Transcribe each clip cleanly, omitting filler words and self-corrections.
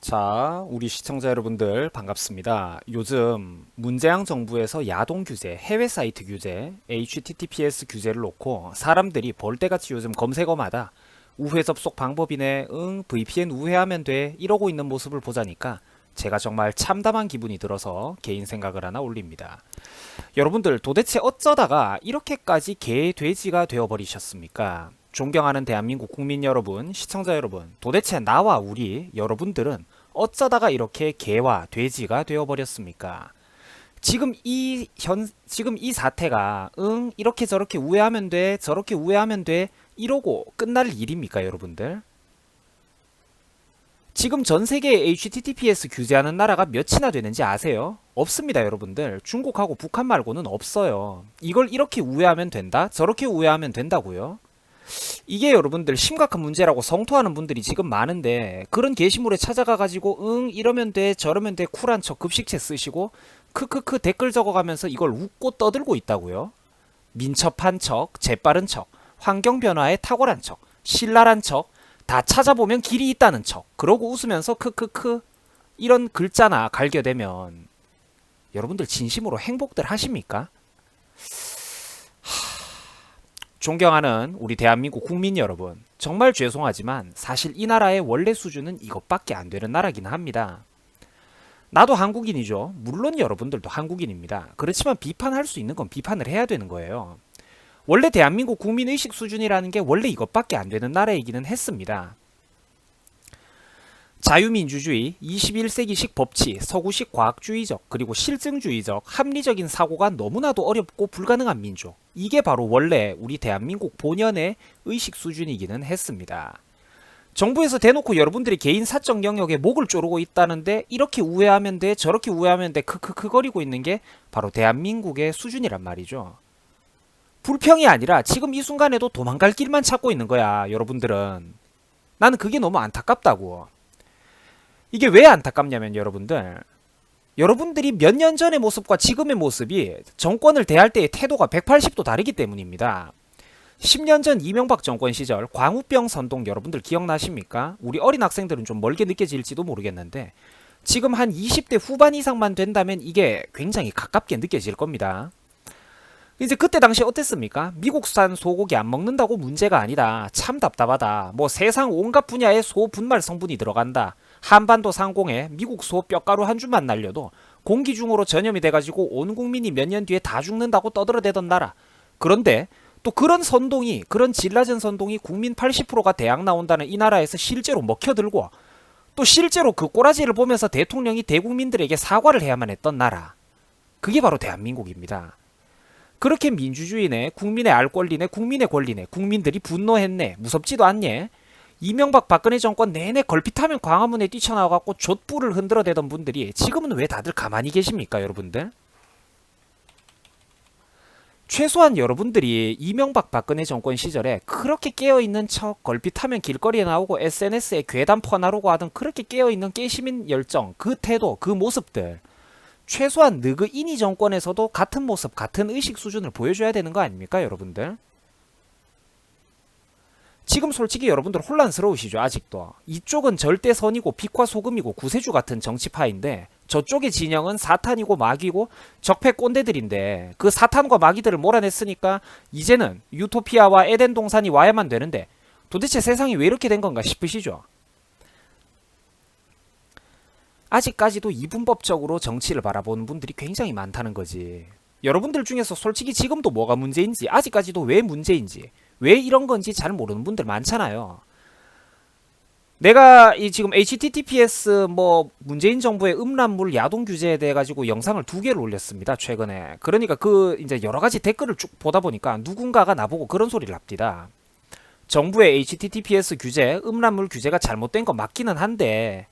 자, 우리 시청자 여러분들 반갑습니다. 요즘 문재양 정부에서 야동 규제, 해외 사이트 규제, HTTPS 규제를 놓고 사람들이 벌떼같이 요즘 검색어마다 우회 접속 방법이네, VPN 우회하면 돼 이러고 있는 모습을 보자니까 제가 정말 참담한 기분이 들어서 개인 생각을 하나 올립니다. 여러분들 도대체 어쩌다가 이렇게까지 개, 돼지가 되어버리셨습니까? 존경하는 대한민국 국민 여러분, 시청자 여러분, 도대체 나와 우리 여러분들은 어쩌다가 이렇게 개와 돼지가 되어버렸습니까? 지금 이 사태가 이렇게 저렇게 우회하면 돼, 저렇게 우회하면 돼 이러고 끝날 일입니까, 여러분들? 지금 전 세계에 HTTPS 규제하는 나라가 몇이나 되는지 아세요? 없습니다, 여러분들. 중국하고 북한 말고는 없어요. 이걸 이렇게 우회하면 된다? 저렇게 우회하면 된다고요? 이게 여러분들 심각한 문제라고 성토하는 분들이 지금 많은데 그런 게시물에 찾아가 가지고 이러면 돼 저러면 돼 쿨한 척 급식체 쓰시고 크크크 댓글 적어가면서 이걸 웃고 떠들고 있다고요. 민첩한 척, 재빠른 척, 환경 변화에 탁월한 척, 신랄한 척, 다 찾아보면 길이 있다는 척, 그러고 웃으면서 크크크 이런 글자나 갈겨대면 여러분들 진심으로 행복들 하십니까? 존경하는 우리 대한민국 국민 여러분, 정말 죄송하지만 사실 이 나라의 원래 수준은 이것밖에 안 되는 나라긴 합니다. 나도 한국인이죠. 물론 여러분들도 한국인입니다. 그렇지만 비판할 수 있는 건 비판을 해야 되는 거예요. 원래 대한민국 국민의식 수준이라는 게 원래 이것밖에 안 되는 나라이기는 했습니다. 자유민주주의, 21세기식 법치, 서구식 과학주의적, 그리고 실증주의적, 합리적인 사고가 너무나도 어렵고 불가능한 민족. 이게 바로 원래 우리 대한민국 본연의 의식 수준이기는 했습니다. 정부에서 대놓고 여러분들이 개인 사적 영역에 목을 조르고 있다는데 이렇게 우회하면 돼, 저렇게 우회하면 돼, 크크크 거리고 있는 게 바로 대한민국의 수준이란 말이죠. 불평이 아니라 지금 이 순간에도 도망갈 길만 찾고 있는 거야, 여러분들은. 나는 그게 너무 안타깝다고. 이게 왜 안타깝냐면 여러분들이 몇 년 전의 모습과 지금의 모습이 정권을 대할 때의 태도가 180도 다르기 때문입니다. 10년 전 이명박 정권 시절 광우병 선동 여러분들 기억나십니까? 우리 어린 학생들은 좀 멀게 느껴질지도 모르겠는데 지금 한 20대 후반 이상만 된다면 이게 굉장히 가깝게 느껴질 겁니다. 이제 그때 당시 어땠습니까? 미국산 소고기 안 먹는다고 문제가 아니다. 참 답답하다. 뭐 세상 온갖 분야에 소 분말 성분이 들어간다. 한반도 상공에 미국 소 뼈가루 한 줌만 날려도 공기 중으로 전염이 돼가지고 온 국민이 몇 년 뒤에 다 죽는다고 떠들어대던 나라. 그런데 또 그런 선동이, 그런 질 낮은 선동이 국민 80%가 대학 나온다는 이 나라에서 실제로 먹혀들고 또 실제로 그 꼬라지를 보면서 대통령이 대국민들에게 사과를 해야만 했던 나라. 그게 바로 대한민국입니다. 그렇게 민주주의네, 국민의 알 권리네, 국민의 권리네, 국민들이 분노했네, 무섭지도 않네. 이명박 박근혜 정권 내내 걸핏하면 광화문에 뛰쳐나와갖고 족부를 흔들어대던 분들이 지금은 왜 다들 가만히 계십니까, 여러분들? 최소한 여러분들이 이명박 박근혜 정권 시절에 그렇게 깨어있는 척 걸핏하면 길거리에 나오고 SNS에 괴담 퍼나르고 하던 그렇게 깨어있는 깨시민 열정, 그 태도, 그 모습들 최소한 느그이니 정권에서도 같은 모습, 같은 의식 수준을 보여줘야 되는 거 아닙니까, 여러분들? 지금 솔직히 여러분들 혼란스러우시죠, 아직도. 이쪽은 절대 선이고 빛과 소금이고 구세주 같은 정치파인데 저쪽의 진영은 사탄이고 마귀고 적폐 꼰대들인데 그 사탄과 마귀들을 몰아냈으니까 이제는 유토피아와 에덴 동산이 와야만 되는데 도대체 세상이 왜 이렇게 된 건가 싶으시죠? 아직까지도 이분법적으로 정치를 바라보는 분들이 굉장히 많다는 거지. 여러분들 중에서 솔직히 지금도 뭐가 문제인지, 아직까지도 왜 문제인지, 왜 이런 건지 잘 모르는 분들 많잖아요. 내가 이 지금 HTTPS 문재인 정부의 음란물 야동 규제에 대해 가지고 영상을 2개를 올렸습니다, 최근에. 그러니까 그 이제 여러 가지 댓글을 쭉 보다 보니까 누군가가 나보고 그런 소리를 합니다. 정부의 HTTPS 규제, 음란물 규제가 잘못된 거 맞기는 한데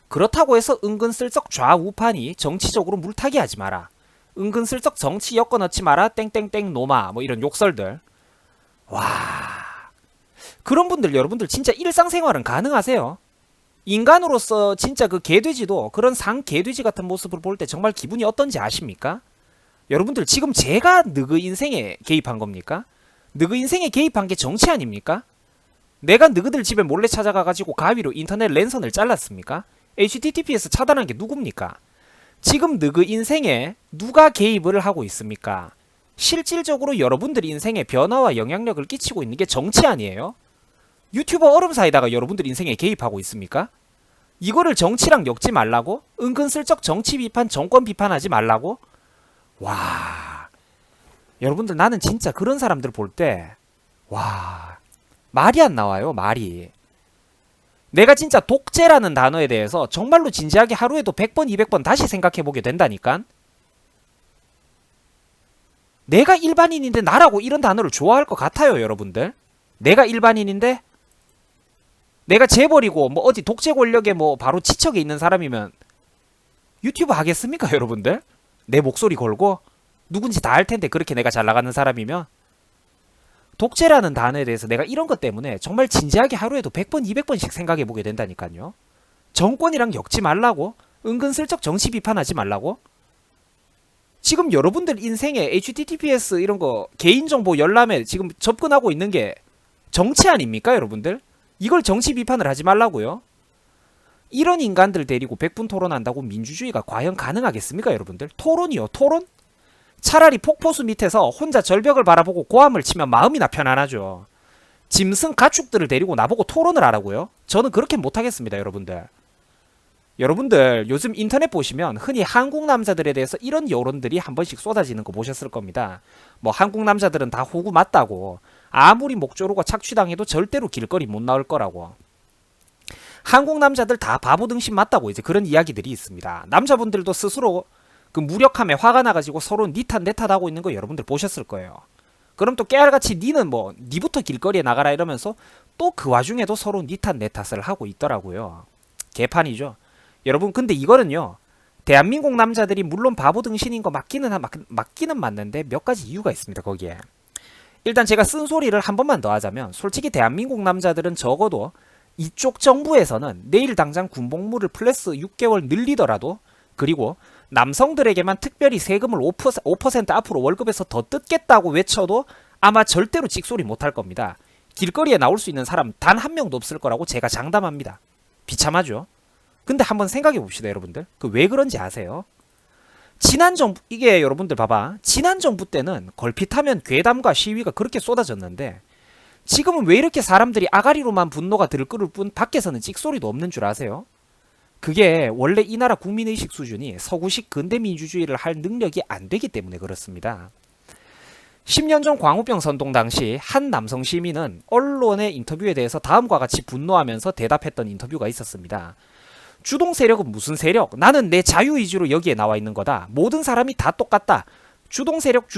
그렇다고 해서 은근슬쩍 좌우판이 정치적으로 물타기 하지 마라. 은근슬쩍 정치 엮어 넣지 마라. 땡땡땡 노마. 뭐 이런 욕설들. 와. 그런 분들 여러분들 진짜 일상생활은 가능하세요? 인간으로서 진짜 그 개돼지도 그런 상 개돼지 같은 모습을 볼 때 정말 기분이 어떤지 아십니까? 여러분들 지금 제가 너그 인생에 개입한 겁니까? 너그 인생에 개입한 게 정치 아닙니까? 내가 너희들 집에 몰래 찾아가가지고 가위로 인터넷 랜선을 잘랐습니까? HTTPS 차단한 게 누굽니까? 지금 너그 인생에 누가 개입을 하고 있습니까? 실질적으로 여러분들 인생에 변화와 영향력을 끼치고 있는 게 정치 아니에요? 유튜버 얼음 사이다가 여러분들 인생에 개입하고 있습니까? 이거를 정치랑 엮지 말라고? 은근슬쩍 정치 비판, 정권 비판하지 말라고? 와, 여러분들 나는 진짜 그런 사람들 볼 때 와, 말이 안 나와요, 말이. 내가 진짜 독재라는 단어에 대해서 정말로 진지하게 하루에도 100번, 200번 다시 생각해보게 된다니까? 내가 일반인인데 나라고 이런 단어를 좋아할 것 같아요, 여러분들? 내가 일반인인데? 내가 재벌이고 뭐 어디 독재 권력에 뭐 바로 지척에 있는 사람이면 유튜브 하겠습니까, 여러분들? 내 목소리 걸고? 누군지 다 알 텐데 그렇게 내가 잘 나가는 사람이면? 독재라는 단어에 대해서 내가 이런 것 때문에 정말 진지하게 하루에도 100번, 200번씩 생각해보게 된다니까요. 정권이랑 엮지 말라고? 은근슬쩍 정치 비판하지 말라고? 지금 여러분들 인생에 HTTPS 이런 거 개인정보 열람에 지금 접근하고 있는 게 정치 아닙니까, 여러분들? 이걸 정치 비판을 하지 말라고요? 이런 인간들 데리고 100분 토론한다고 민주주의가 과연 가능하겠습니까, 여러분들? 토론이요, 토론? 차라리 폭포수 밑에서 혼자 절벽을 바라보고 고함을 치면 마음이나 편안하죠. 짐승 가축들을 데리고 나보고 토론을 하라고요? 저는 그렇게 못하겠습니다, 여러분들. 여러분들 요즘 인터넷 보시면 흔히 한국 남자들에 대해서 이런 여론들이 한 번씩 쏟아지는 거 보셨을 겁니다. 뭐 한국 남자들은 다 호구 맞다고, 아무리 목 조르고 착취당해도 절대로 길거리 못 나올 거라고, 한국 남자들 다 바보 등신 맞다고, 이제 그런 이야기들이 있습니다. 남자분들도 스스로 그 무력함에 화가 나가지고 서로 니 탓 내 탓 하고 있는 거 여러분들 보셨을 거예요. 그럼 또 깨알같이 니는 뭐 니부터 길거리에 나가라 이러면서 또 그 와중에도 서로 니 탓 내 탓을 하고 있더라고요. 개판이죠. 여러분, 근데 이거는요, 대한민국 남자들이 물론 바보 등신인 거 맞기는 맞는데 몇 가지 이유가 있습니다, 거기에. 일단 제가 쓴소리를 한 번만 더 하자면, 솔직히 대한민국 남자들은 적어도 이쪽 정부에서는 내일 당장 군복무를 플러스 6개월 늘리더라도, 그리고 남성들에게만 특별히 세금을 5% 앞으로 월급에서 더 뜯겠다고 외쳐도 아마 절대로 찍소리 못할 겁니다. 길거리에 나올 수 있는 사람 단 한 명도 없을 거라고 제가 장담합니다. 비참하죠? 근데 한번 생각해 봅시다, 여러분들. 그 왜 그런지 아세요? 지난 정부, 이게 여러분들 봐봐. 지난 정부 때는 걸핏하면 괴담과 시위가 그렇게 쏟아졌는데 지금은 왜 이렇게 사람들이 아가리로만 분노가 들끓을 뿐 밖에서는 찍소리도 없는 줄 아세요? 그게 원래 이 나라 국민의식 수준이 서구식 근대민주주의를 할 능력이 안 되기 때문에 그렇습니다. 10년 전 광우병 선동 당시 한 남성 시민은 언론의 인터뷰에 대해서 다음과 같이 분노하면서 대답했던 인터뷰가 있었습니다. 주동 세력은 무슨 세력? 나는 내 자유의지로 여기에 나와 있는 거다. 모든 사람이 다 똑같다. 주동 세력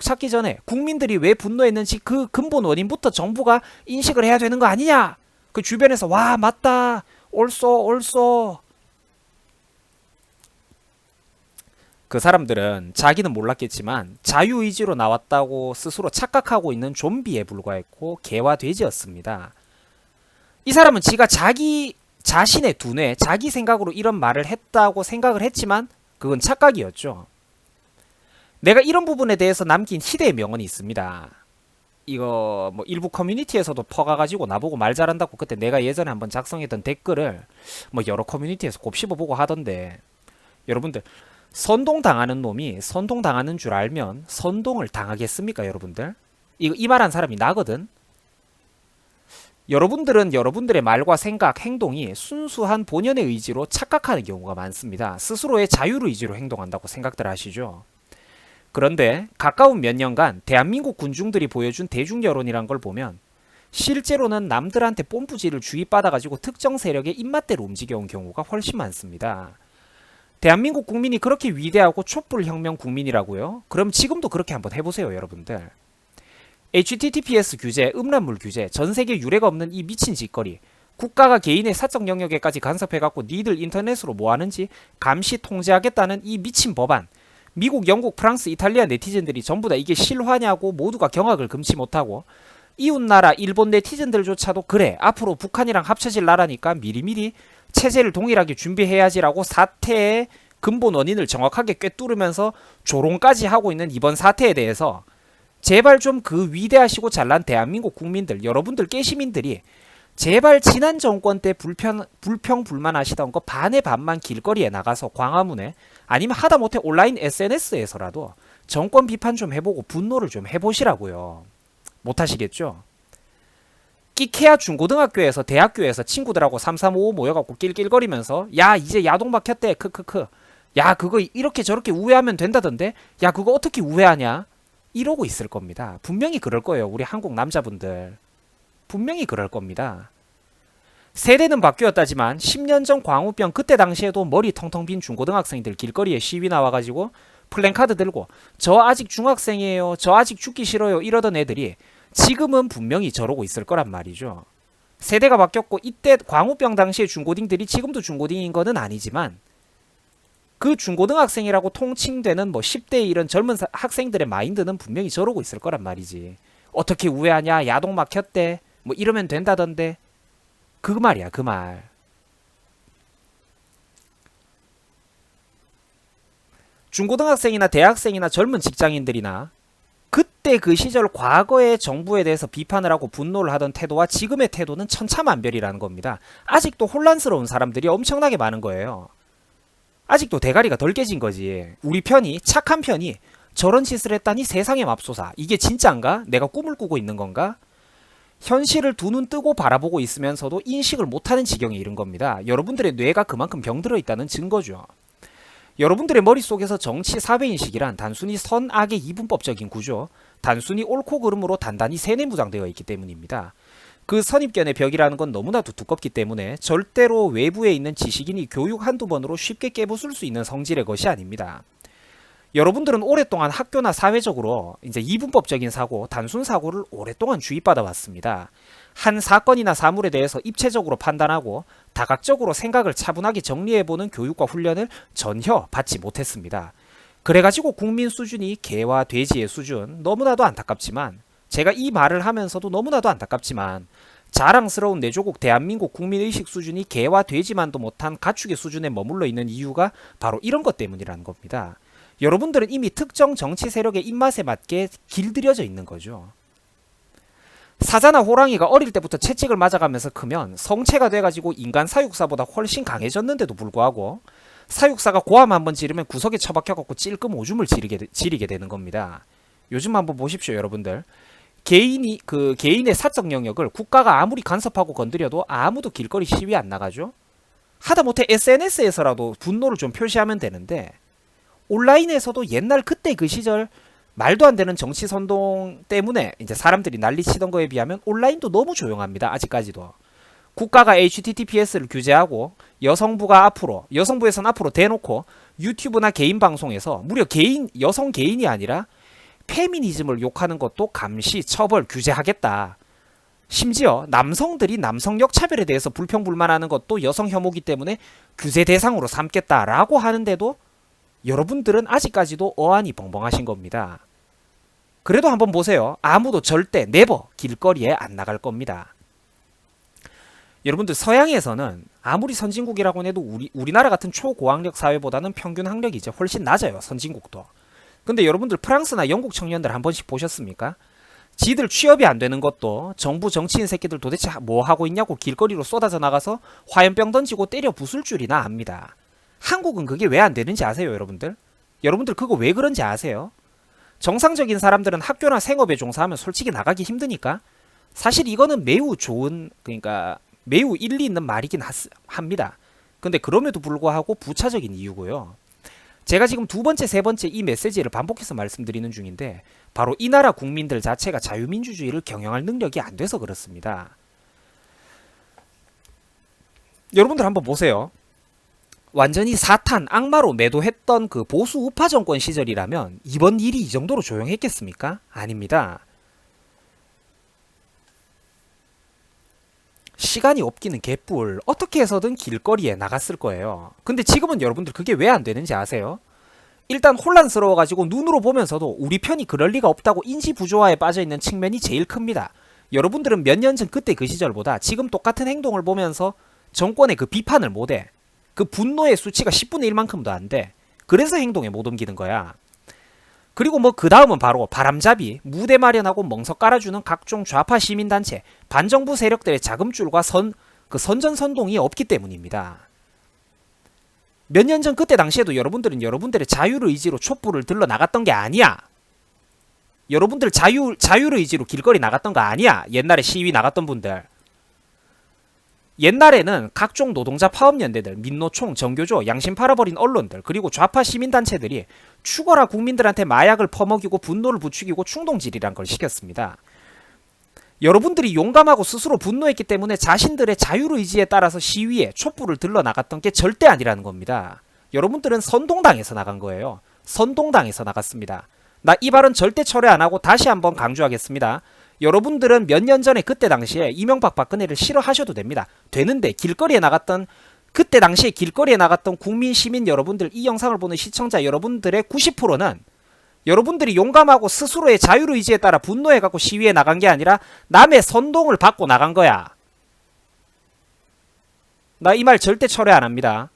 찾기 전에 국민들이 왜 분노했는지 그 근본 원인부터 정부가 인식을 해야 되는 거 아니냐? 그 주변에서 와, 맞다. 옳소. 그 사람들은 자기는 몰랐겠지만 자유의지로 나왔다고 스스로 착각하고 있는 좀비에 불과했고 개와 돼지였습니다. 이 사람은 지가 자기 자신의 두뇌, 자기 생각으로 이런 말을 했다고 생각을 했지만 그건 착각이었죠. 내가 이런 부분에 대해서 남긴 희대의 명언이 있습니다. 이거 뭐 일부 커뮤니티에서도 퍼가가지고 나보고 말 잘한다고 그때 내가 예전에 한번 작성했던 댓글을 뭐 여러 커뮤니티에서 곱씹어보고 하던데, 여러분들 선동당하는 놈이 선동당하는 줄 알면 선동을 당하겠습니까, 여러분들? 이 말한 사람이 나거든. 여러분들은 여러분들의 말과 생각, 행동이 순수한 본연의 의지로 착각하는 경우가 많습니다. 스스로의 자유의지로 행동한다고 생각들 하시죠. 그런데 가까운 몇 년간 대한민국 군중들이 보여준 대중 여론이란 걸 보면 실제로는 남들한테 뽐뿌지를 주입받아가지고 특정 세력의 입맛대로 움직여온 경우가 훨씬 많습니다. 대한민국 국민이 그렇게 위대하고 촛불혁명 국민이라고요? 그럼 지금도 그렇게 한번 해보세요, 여러분들. HTTPS 규제, 음란물 규제, 전세계 유례가 없는 이 미친 짓거리, 국가가 개인의 사적 영역에까지 간섭해갖고 니들 인터넷으로 뭐하는지 감시 통제하겠다는 이 미친 법안, 미국, 영국, 프랑스, 이탈리아 네티즌들이 전부 다 이게 실화냐고 모두가 경악을 금치 못하고, 이웃나라 일본 네티즌들조차도 그래, 앞으로 북한이랑 합쳐질 나라니까 미리미리 체제를 동일하게 준비해야지라고 사태의 근본 원인을 정확하게 꿰뚫으면서 조롱까지 하고 있는 이번 사태에 대해서 제발 좀 그 위대하시고 잘난 대한민국 국민들, 여러분들 깨시민들이 제발 지난 정권 때 불평불만하시던 거 반의 반만 길거리에 나가서 광화문에 아니면 하다못해 온라인 SNS에서라도 정권 비판 좀 해보고 분노를 좀 해보시라고요. 못하시겠죠? 끼케야 중고등학교에서 대학교에서 친구들하고 3355 모여갖고 낄낄거리면서 야 이제 야동 막혔대 크크크 야 그거 이렇게 저렇게 우회하면 된다던데 야 그거 어떻게 우회하냐 이러고 있을 겁니다. 분명히 그럴 거예요. 우리 한국 남자분들 분명히 그럴 겁니다. 세대는 바뀌었다지만 10년 전 광우병 그때 당시에도 머리 텅텅 빈 중고등학생들 길거리에 시위 나와가지고 플랜카드 들고 저 아직 중학생이에요 저 아직 죽기 싫어요 이러던 애들이 지금은 분명히 저러고 있을 거란 말이죠. 세대가 바뀌었고 이때 광우병 당시에 중고딩들이 지금도 중고딩인 거는 아니지만 그 중고등학생이라고 통칭되는 뭐 10대 이런 젊은 학생들의 마인드는 분명히 저러고 있을 거란 말이지. 어떻게 우회하냐 야동 막혔대 뭐 이러면 된다던데 그 말이야 그 말. 중고등학생이나 대학생이나 젊은 직장인들이나 그때 그 시절 과거의 정부에 대해서 비판을 하고 분노를 하던 태도와 지금의 태도는 천차만별이라는 겁니다. 아직도 혼란스러운 사람들이 엄청나게 많은 거예요. 아직도 대가리가 덜 깨진 거지. 우리 편이 착한 편이 저런 짓을 했다니 세상에 맙소사. 이게 진짜인가? 내가 꿈을 꾸고 있는 건가? 현실을 두 눈 뜨고 바라보고 있으면서도 인식을 못하는 지경에 이른 겁니다. 여러분들의 뇌가 그만큼 병들어 있다는 증거죠. 여러분들의 머릿속에서 정치 사회인식이란 단순히 선악의 이분법적인 구조, 단순히 옳고 그름으로 단단히 세뇌무장되어 있기 때문입니다. 그 선입견의 벽이라는 건 너무나도 두껍기 때문에 절대로 외부에 있는 지식인이 교육 한두 번으로 쉽게 깨부술 수 있는 성질의 것이 아닙니다. 여러분들은 오랫동안 학교나 사회적으로 이제 이분법적인 사고, 단순 사고를 오랫동안 주입받아 왔습니다. 한 사건이나 사물에 대해서 입체적으로 판단하고 다각적으로 생각을 차분하게 정리해보는 교육과 훈련을 전혀 받지 못했습니다. 그래가지고 국민 수준이 개와 돼지의 수준, 너무나도 안타깝지만 제가 이 말을 하면서도 너무나도 안타깝지만 자랑스러운 내 조국 대한민국 국민의식 수준이 개와 돼지만도 못한 가축의 수준에 머물러 있는 이유가 바로 이런 것 때문이라는 겁니다. 여러분들은 이미 특정 정치 세력의 입맛에 맞게 길들여져 있는 거죠. 사자나 호랑이가 어릴 때부터 채찍을 맞아가면서 크면 성체가 돼가지고 인간 사육사보다 훨씬 강해졌는데도 불구하고 사육사가 고함 한번 지르면 구석에 처박혀갖고 찔끔 오줌을 지리게 되는 겁니다. 요즘 한번 보십시오 여러분들. 개인의 사적 영역을 국가가 아무리 간섭하고 건드려도 아무도 길거리 시위 안 나가죠. 하다못해 SNS에서라도 분노를 좀 표시하면 되는데 온라인에서도 옛날 그때 그 시절 말도 안 되는 정치 선동 때문에 이제 사람들이 난리치던 거에 비하면 온라인도 너무 조용합니다. 아직까지도. 국가가 HTTPS를 규제하고 여성부에서는 앞으로 대놓고 유튜브나 개인 방송에서 무려 여성 개인이 아니라 페미니즘을 욕하는 것도 감시, 처벌, 규제하겠다. 심지어 남성들이 남성 역차별에 대해서 불평불만하는 것도 여성 혐오기 때문에 규제 대상으로 삼겠다라고 하는데도 여러분들은 아직까지도 어안이 벙벙하신 겁니다. 그래도 한번 보세요. 아무도 절대 네버 길거리에 안 나갈 겁니다. 여러분들 서양에서는 아무리 선진국이라고 해도 우리나라 같은 초고학력 사회보다는 평균 학력이 이제 훨씬 낮아요. 선진국도. 근데 여러분들 프랑스나 영국 청년들 한 번씩 보셨습니까? 지들 취업이 안 되는 것도 정부 정치인 새끼들 도대체 뭐 하고 있냐고 길거리로 쏟아져 나가서 화염병 던지고 때려 부술 줄이나 압니다. 한국은 그게 왜 안 되는지 아세요, 여러분들? 여러분들 그거 왜 그런지 아세요? 정상적인 사람들은 학교나 생업에 종사하면 솔직히 나가기 힘드니까 사실 이거는 매우 좋은, 그러니까 매우 일리 있는 말이긴 합니다. 근데 그럼에도 불구하고 부차적인 이유고요. 제가 지금 두 번째, 세 번째 이 메시지를 반복해서 말씀드리는 중인데 바로 이 나라 국민들 자체가 자유민주주의를 경영할 능력이 안 돼서 그렇습니다. 여러분들 한번 보세요. 완전히 사탄, 악마로 매도했던 그 보수 우파 정권 시절이라면 이번 일이 이 정도로 조용했겠습니까? 아닙니다. 시간이 없기는 개뿔 어떻게 해서든 길거리에 나갔을 거예요. 근데 지금은 여러분들 그게 왜 안 되는지 아세요? 일단 혼란스러워가지고 눈으로 보면서도 우리 편이 그럴 리가 없다고 인지 부조화에 빠져있는 측면이 제일 큽니다. 여러분들은 몇 년 전 그때 그 시절보다 지금 똑같은 행동을 보면서 정권의 그 비판을 못해. 그 분노의 수치가 10분의 1만큼도 안 돼. 그래서 행동에 못 옮기는 거야. 그리고 뭐 그 다음은 바로 바람잡이, 무대 마련하고 멍석 깔아주는 각종 좌파 시민단체, 반정부 세력들의 자금줄과 선전선동이 없기 때문입니다. 몇 년 전 그때 당시에도 여러분들은 여러분들의 자율의지로 촛불을 들러 나갔던 게 아니야. 여러분들 자율의지로 길거리 나갔던 거 아니야. 옛날에 시위 나갔던 분들. 옛날에는 각종 노동자 파업연대들, 민노총, 정교조, 양심 팔아버린 언론들, 그리고 좌파 시민단체들이 죽어라 국민들한테 마약을 퍼먹이고 분노를 부추기고 충동질이란 걸 시켰습니다. 여러분들이 용감하고 스스로 분노했기 때문에 자신들의 자율의지에 따라서 시위에 촛불을 들러 나갔던 게 절대 아니라는 겁니다. 여러분들은 선동당에서 나간 거예요. 선동당에서 나갔습니다. 나 이 발언 절대 철회 안 하고 다시 한번 강조하겠습니다. 여러분들은 몇 년 전에 그때 당시에 이명박 박근혜를 싫어하셔도 됩니다. 되는데 그때 당시에 길거리에 나갔던 국민 시민 여러분들, 이 영상을 보는 시청자 여러분들의 90%는 여러분들이 용감하고 스스로의 자율의지에 따라 분노해갖고 시위에 나간 게 아니라 남의 선동을 받고 나간 거야. 나 이 말 절대 철회 안 합니다.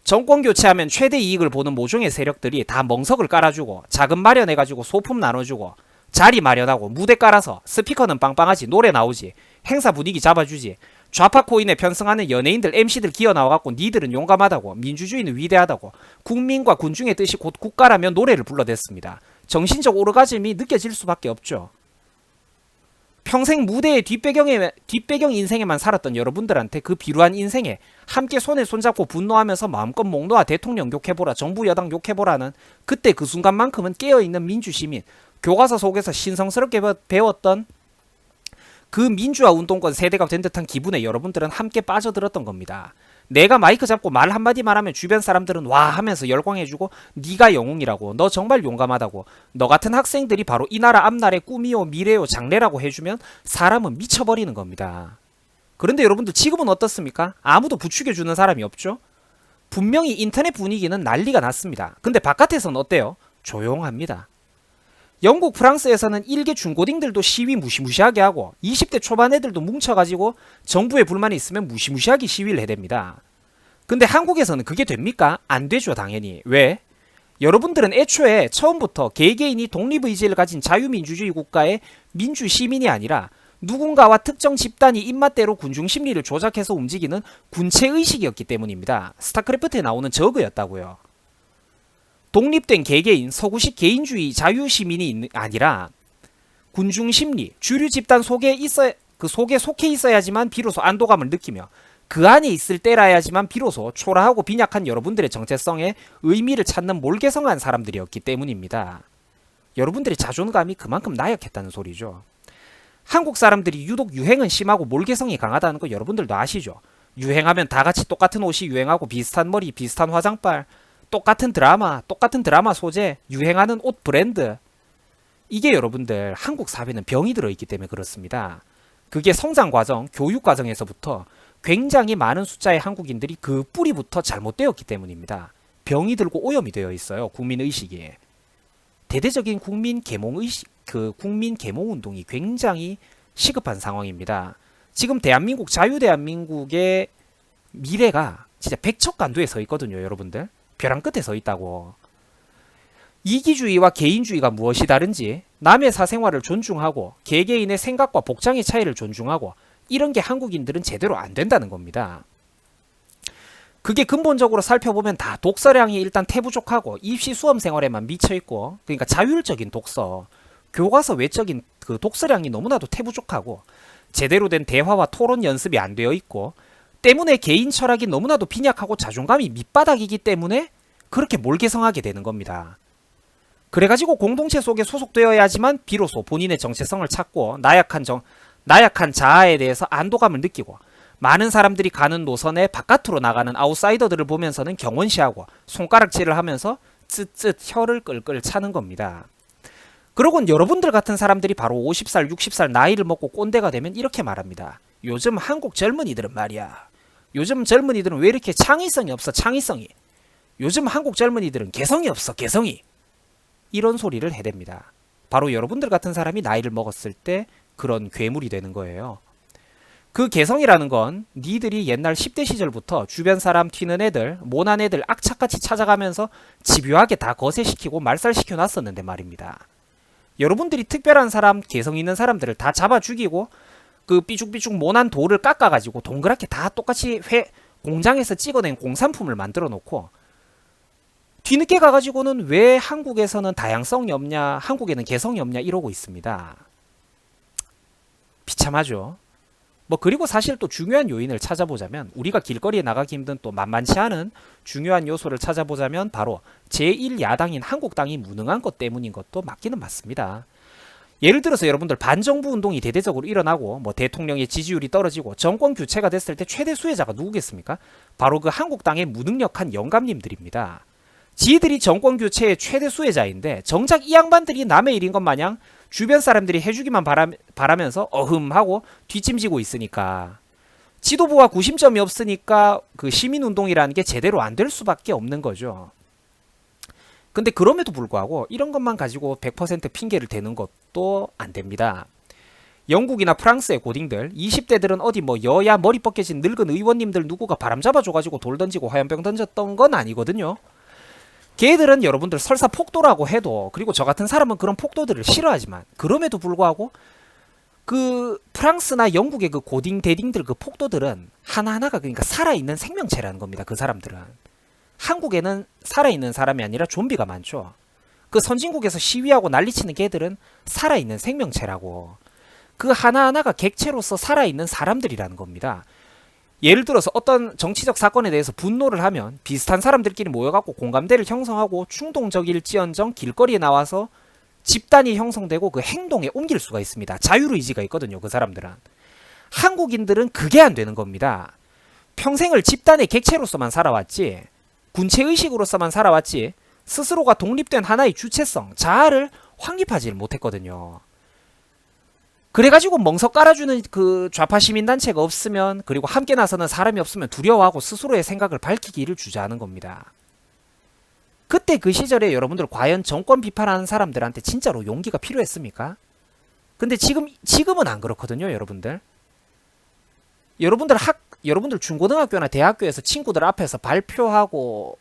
정권 교체하면 최대 이익을 보는 모종의 세력들이 다 멍석을 깔아주고 자금 마련해가지고 소품 나눠주고 자리 마련하고 무대 깔아서 스피커는 빵빵하지, 노래 나오지, 행사 분위기 잡아주지, 좌파 코인에 편승하는 연예인들 MC들 기어 나와갖고 니들은 용감하다고, 민주주의는 위대하다고, 국민과 군중의 뜻이 곧 국가라면 노래를 불러댔습니다. 정신적 오르가즘이 느껴질 수밖에 없죠. 평생 무대의 뒷배경 인생에만 살았던 여러분들한테 그 비루한 인생에 함께 손에 손잡고 분노하면서 마음껏 목 놓아 대통령 욕해보라, 정부 여당 욕해보라는 그때 그 순간만큼은 깨어있는 민주시민, 교과서 속에서 신성스럽게 배웠던 그 민주화 운동권 세대가 된 듯한 기분에 여러분들은 함께 빠져들었던 겁니다. 내가 마이크 잡고 말 한마디 말하면 주변 사람들은 와 하면서 열광해주고 네가 영웅이라고, 너 정말 용감하다고, 너 같은 학생들이 바로 이 나라 앞날의 꿈이요 미래요 장래라고 해주면 사람은 미쳐버리는 겁니다. 그런데 여러분들 지금은 어떻습니까? 아무도 부추겨주는 사람이 없죠? 분명히 인터넷 분위기는 난리가 났습니다. 근데 바깥에서는 어때요? 조용합니다. 영국, 프랑스에서는 일개 중고딩들도 시위 무시무시하게 하고 20대 초반 애들도 뭉쳐가지고 정부에 불만이 있으면 무시무시하게 시위를 해댑니다. 근데 한국에서는 그게 됩니까? 안 되죠, 당연히. 왜? 여러분들은 애초에 처음부터 개개인이 독립의지를 가진 자유민주주의 국가의 민주시민이 아니라 누군가와 특정 집단이 입맛대로 군중심리를 조작해서 움직이는 군체의식이었기 때문입니다. 스타크래프트에 나오는 저그였다고요. 독립된 개개인, 서구식 개인주의 자유시민이 아니라 군중심리, 주류 집단 속에 속해 있어야지만 비로소 안도감을 느끼며 그 안에 있을 때라야지만 비로소 초라하고 빈약한 여러분들의 정체성에 의미를 찾는 몰개성한 사람들이었기 때문입니다. 여러분들의 자존감이 그만큼 나약했다는 소리죠. 한국 사람들이 유독 유행은 심하고 몰개성이 강하다는 거 여러분들도 아시죠? 유행하면 다 같이 똑같은 옷이 유행하고 비슷한 머리, 비슷한 화장빨, 똑같은 드라마 소재, 유행하는 옷 브랜드. 이게 여러분들 한국 사회는 병이 들어있기 때문에 그렇습니다. 그게 성장과정, 교육과정에서부터 굉장히 많은 숫자의 한국인들이 그 뿌리부터 잘못되었기 때문입니다. 병이 들고 오염이 되어 있어요. 국민의식이. 대대적인 국민 계몽 운동이 굉장히 시급한 상황입니다. 지금 대한민국, 자유대한민국의 미래가 진짜 백척간두에 서 있거든요, 여러분들. 벼랑 끝에 서 있다고. 이기주의와 개인주의가 무엇이 다른지, 남의 사생활을 존중하고 개개인의 생각과 복장의 차이를 존중하고 이런 게 한국인들은 제대로 안 된다는 겁니다. 그게 근본적으로 살펴보면 다 독서량이 일단 태부족하고 입시 수험 생활에만 미쳐있고, 그러니까 자율적인 독서, 교과서 외적인 그 독서량이 너무나도 태부족하고 제대로 된 대화와 토론 연습이 안 되어 있고, 때문에 개인 철학이 너무나도 빈약하고 자존감이 밑바닥이기 때문에 그렇게 몰개성하게 되는 겁니다. 그래가지고 공동체 속에 소속되어야지만 비로소 본인의 정체성을 찾고 나약한 자아에 대해서 안도감을 느끼고, 많은 사람들이 가는 노선에 바깥으로 나가는 아웃사이더들을 보면서는 경원시하고 손가락질을 하면서 쯧쯧 혀를 끌끌 차는 겁니다. 그러곤 여러분들 같은 사람들이 바로 50살, 60살 나이를 먹고 꼰대가 되면 이렇게 말합니다. 요즘 한국 젊은이들은 말이야. 요즘 젊은이들은 왜 이렇게 창의성이 없어, 창의성이. 요즘 한국 젊은이들은 개성이 없어, 개성이. 이런 소리를 해댑니다. 바로 여러분들 같은 사람이 나이를 먹었을 때 그런 괴물이 되는 거예요. 그 개성이라는 건 니들이 옛날 10대 시절부터 주변 사람 튀는 애들, 모난 애들 악착같이 찾아가면서 집요하게 다 거세시키고 말살시켜 놨었는데 말입니다. 여러분들이 특별한 사람, 개성 있는 사람들을 다 잡아 죽이고 그 삐죽삐죽 모난 돌을 깎아가지고 동그랗게 다 똑같이 공장에서 찍어낸 공산품을 만들어 놓고 뒤늦게 가가지고는 왜 한국에서는 다양성이 없냐, 한국에는 개성이 없냐 이러고 있습니다. 비참하죠. 뭐 그리고 사실 또 중요한 요인을 찾아보자면 우리가 길거리에 나가기 힘든 또 만만치 않은 중요한 요소를 찾아보자면 바로 제1야당인 한국당이 무능한 것 때문인 것도 맞기는 맞습니다. 예를 들어서 여러분들 반정부 운동이 대대적으로 일어나고 뭐 대통령의 지지율이 떨어지고 정권 교체가 됐을 때 최대 수혜자가 누구겠습니까? 바로 그 한국당의 무능력한 영감님들입니다. 지들이 정권 교체의 최대 수혜자인데 정작 이 양반들이 남의 일인 것 마냥 주변 사람들이 해주기만 바라면서 어흠하고 뒷짐지고 있으니까 지도부와 구심점이 없으니까 그 시민운동이라는 게 제대로 안 될 수밖에 없는 거죠. 근데 그럼에도 불구하고 이런 것만 가지고 100% 핑계를 대는 것도 안 됩니다. 영국이나 프랑스의 고딩들 20대들은 어디 뭐 여야 머리 벗겨진 늙은 의원님들 누구가 바람 잡아줘가지고 돌 던지고 화염병 던졌던 건 아니거든요. 걔들은 여러분들 설사 폭도라고 해도 그리고 저 같은 사람은 그런 폭도들을 싫어하지만 그럼에도 불구하고 그 프랑스나 영국의 그 고딩 대딩들 그 폭도들은 하나하나가 그러니까 살아있는 생명체라는 겁니다. 그 사람들은. 한국에는 살아있는 사람이 아니라 좀비가 많죠. 그 선진국에서 시위하고 난리치는 걔들은 살아있는 생명체라고. 그 하나하나가 객체로서 살아있는 사람들이라는 겁니다. 예를 들어서 어떤 정치적 사건에 대해서 분노를 하면 비슷한 사람들끼리 모여갖고 공감대를 형성하고 충동적일지언정 길거리에 나와서 집단이 형성되고 그 행동에 옮길 수가 있습니다. 자유의지가 있거든요. 그 사람들은. 한국인들은 그게 안 되는 겁니다. 평생을 집단의 객체로서만 살아왔지 군체의식으로서만 살아왔지 스스로가 독립된 하나의 주체성, 자아를 확립하지 못했거든요. 그래가지고 멍석 깔아주는 그 좌파 시민단체가 없으면 그리고 함께 나서는 사람이 없으면 두려워하고 스스로의 생각을 밝히기를 주저하는 겁니다. 그때 그 시절에 여러분들 과연 정권 비판하는 사람들한테 진짜로 용기가 필요했습니까? 근데 지금은 안 그렇거든요, 여러분들. 여러분들 중고등학교나 대학교에서 친구들 앞에서 발표하고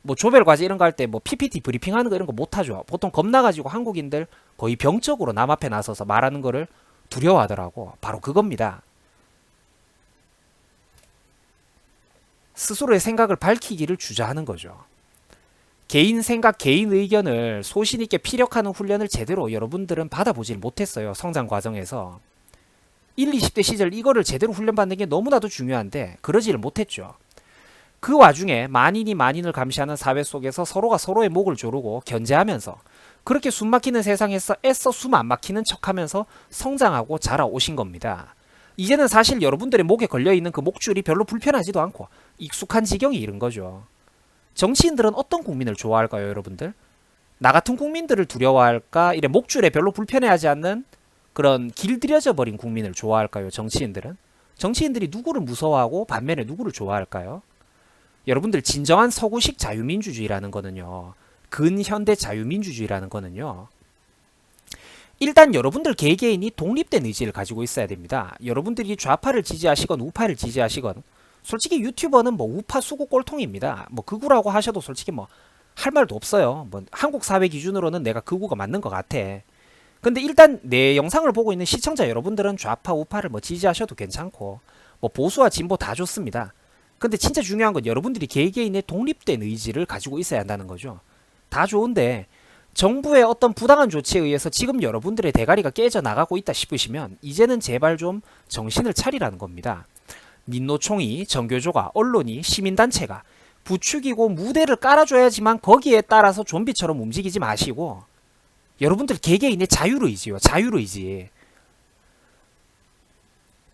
뭐 조별과제 이런 거 할 때 뭐 PPT 브리핑하는 거 이런 거 못하죠. 보통 겁나가지고 한국인들 거의 병적으로 남 앞에 나서서 말하는 거를 두려워하더라고. 바로 그겁니다. 스스로의 생각을 밝히기를 주저하는 거죠. 개인 생각, 개인 의견을 소신 있게 피력하는 훈련을 제대로 여러분들은 받아보질 못했어요. 성장 과정에서. 1, 20대 시절 이거를 제대로 훈련받는 게 너무나도 중요한데 그러지를 못했죠. 그 와중에 만인이 만인을 감시하는 사회 속에서 서로가 서로의 목을 조르고 견제하면서 그렇게 숨 막히는 세상에서 애써 숨 안 막히는 척하면서 성장하고 자라오신 겁니다. 이제는 사실 여러분들의 목에 걸려있는 그 목줄이 별로 불편하지도 않고 익숙한 지경이 이른 거죠. 정치인들은 어떤 국민을 좋아할까요, 여러분들? 나 같은 국민들을 두려워할까? 이래 목줄에 별로 불편해하지 않는 그런 길들여져 버린 국민을 좋아할까요, 정치인들은? 정치인들이 누구를 무서워하고 반면에 누구를 좋아할까요? 여러분들 진정한 서구식 자유민주주의라는 거는요. 근현대 자유민주주의라는 거는요. 일단 여러분들 개개인이 독립된 의지를 가지고 있어야 됩니다. 여러분들이 좌파를 지지하시건 우파를 지지하시건 솔직히 유튜버는 뭐 우파 수구 꼴통입니다. 뭐 극우라고 하셔도 솔직히 뭐 할 말도 없어요. 뭐 한국 사회 기준으로는 내가 극우가 맞는 것 같아. 근데 일단 내 영상을 보고 있는 시청자 여러분들은 좌파 우파를 뭐 지지하셔도 괜찮고 뭐 보수와 진보 다 좋습니다. 근데 진짜 중요한 건 여러분들이 개개인의 독립된 의지를 가지고 있어야 한다는 거죠. 다 좋은데 정부의 어떤 부당한 조치에 의해서 지금 여러분들의 대가리가 깨져 나가고 있다 싶으시면 이제는 제발 좀 정신을 차리라는 겁니다. 민노총이, 정교조가, 언론이, 시민단체가 부추기고 무대를 깔아줘야지만 거기에 따라서 좀비처럼 움직이지 마시고 여러분들 개개인의 자유의지요. 자유의지.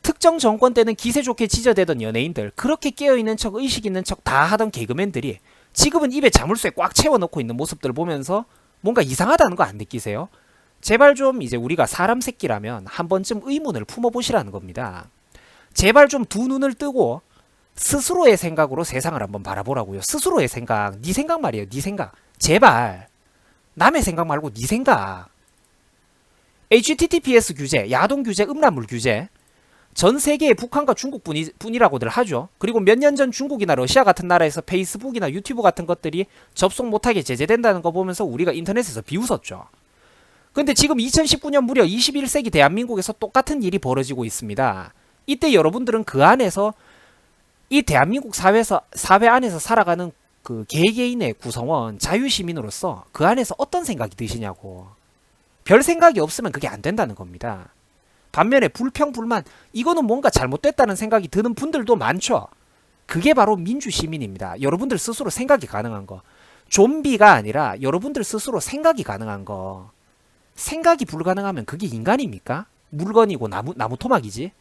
특정 정권 때는 기세 좋게 지저대던 연예인들, 그렇게 깨어있는 척, 의식 있는 척 다 하던 개그맨들이 지금은 입에 자물쇠 꽉 채워넣고 있는 모습들 보면서 뭔가 이상하다는 거 안 느끼세요? 제발 좀 이제 우리가 사람 새끼라면 한 번쯤 의문을 품어보시라는 겁니다. 제발 좀 두 눈을 뜨고 스스로의 생각으로 세상을 한번 바라보라고요. 스스로의 생각, 네 생각 말이에요. 네 생각. 제발. 남의 생각 말고 네 생각. HTTPS 규제, 야동 규제, 음란물 규제. 전 세계에 북한과 중국뿐이라고들 하죠. 그리고 몇 년 전 중국이나 러시아 같은 나라에서 페이스북이나 유튜브 같은 것들이 접속 못하게 제재된다는 거 보면서 우리가 인터넷에서 비웃었죠. 근데 지금 2019년 무려 21세기 대한민국에서 똑같은 일이 벌어지고 있습니다. 이때 여러분들은 그 안에서 이 대한민국 사회 안에서 살아가는 그 개개인의 구성원, 자유시민으로서 그 안에서 어떤 생각이 드시냐고. 별 생각이 없으면 그게 안 된다는 겁니다. 반면에 불평, 불만, 이거는 뭔가 잘못됐다는 생각이 드는 분들도 많죠. 그게 바로 민주시민입니다. 여러분들 스스로 생각이 가능한 거. 좀비가 아니라 여러분들 스스로 생각이 가능한 거. 생각이 불가능하면 그게 인간입니까? 물건이고 나무 토막이지.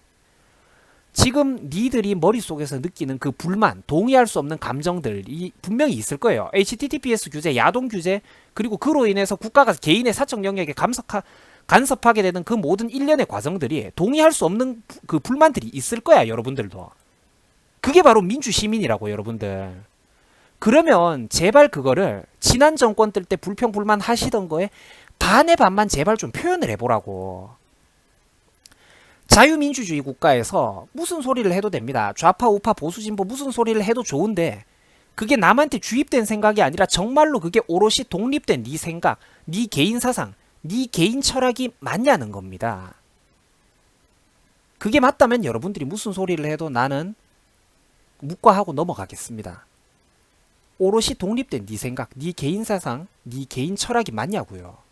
지금 니들이 머릿속에서 느끼는 그 불만, 동의할 수 없는 감정들이 분명히 있을 거예요. HTTPS 규제, 야동 규제, 그리고 그로 인해서 국가가 개인의 사적 영역에 간섭하게 되는 그 모든 일련의 과정들이 동의할 수 없는 그 불만들이 있을 거야, 여러분들도. 그게 바로 민주시민이라고, 여러분들. 그러면 제발 그거를 지난 정권 때 불평 불만 하시던 거에 반의 반만 제발 좀 표현을 해보라고. 자유민주주의 국가에서 무슨 소리를 해도 됩니다. 좌파, 우파, 보수, 진보 무슨 소리를 해도 좋은데 그게 남한테 주입된 생각이 아니라 정말로 그게 오롯이 독립된 네 생각, 네 개인 사상, 네 개인 철학이 맞냐는 겁니다. 그게 맞다면 여러분들이 무슨 소리를 해도 나는 묵과하고 넘어가겠습니다. 오롯이 독립된 네 생각, 네 개인 사상, 네 개인 철학이 맞냐고요.